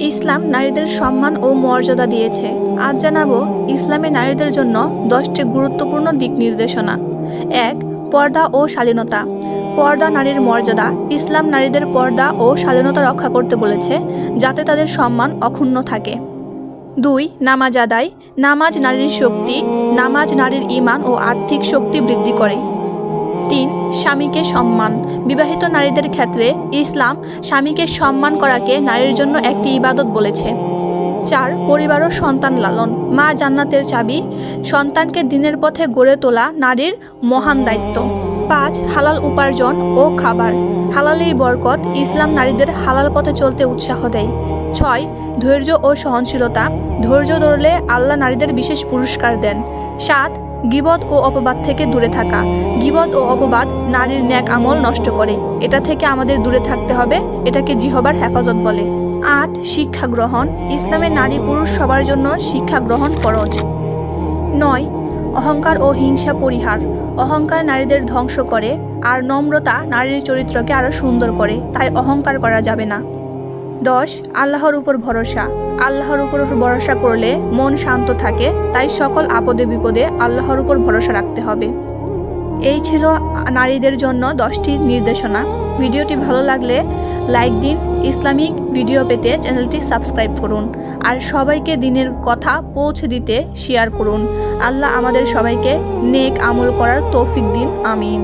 ইসলাম নারীদের সম্মান ও মর্যাদা দিয়েছে। আজ জানাবো ইসলামে নারীদের জন্য 10টি গুরুত্বপূর্ণ দিক নির্দেশনা। 1. পর্দা ও শালীনতা। পর্দা নারীর মর্যাদা। ইসলাম নারীদের পর্দা ও শালীনতা রক্ষা করতে বলেছে, যাতে তাদের সম্মান অক্ষুণ্ণ থাকে। 2. নামাজ আদায়। নামাজ নারীর শক্তি। নামাজ নারীর ঈমান ও আর্থিক শক্তি বৃদ্ধি করে। 3. স্বামীকে সম্মান। বিবাহিত নারীদের ক্ষেত্রে ইসলাম স্বামীকে সম্মান করাকে নারীর জন্য একটি ইবাদত বলেছে। 4. পরিবার ও সন্তান লালন। মা জান্নাতের চাবি। সন্তানকে দিনের পথে গড়ে তোলা নারীর মহান দায়িত্ব। 5. হালাল উপার্জন ও খাবার। হালালেই বরকত। ইসলাম নারীদের হালাল পথে চলতে উৎসাহ দেয়। 6. ধৈর্য ও সহনশীলতা। ধৈর্য ধরলে আল্লাহ নারীদের বিশেষ পুরস্কার দেন। 7. গীবত ও অপবাদ থেকে দূরে থাকা। গীবত ও অপবাদ নারীর ন্যাক আমল নষ্ট করে। এটা থেকে আমাদের দূরে থাকতে হবে। এটাকে জিহবার হেফাজত বলে। 8. শিক্ষা গ্রহণ। ইসলামে নারী পুরুষ সবার জন্য শিক্ষা গ্রহণ ফরজ। 9. অহংকার ও হিংসা পরিহার। অহংকার নারীদের ধ্বংস করে, আর নম্রতা নারীর চরিত্রকে আরও সুন্দর করে, তাই অহংকার করা যাবে না। 10. আল্লাহর উপর ভরসা। আল্লাহর উপর ভরসা করলে মন শান্ত থাকে, তাই সকল আপদে বিপদে আল্লাহর উপর ভরসা রাখতে হবে। এই ছিল নারীদের জন্য 10টি নির্দেশনা। ভিডিওটি ভালো লাগলে লাইক দিন। ইসলামিক ভিডিও পেতে চ্যানেলটি সাবস্ক্রাইব করুন, আর সবাইকে দিনের কথা পৌঁছে দিতে শেয়ার করুন। আল্লাহ আমাদের সবাইকে নেক আমল করার তৌফিক দিন। আমিন।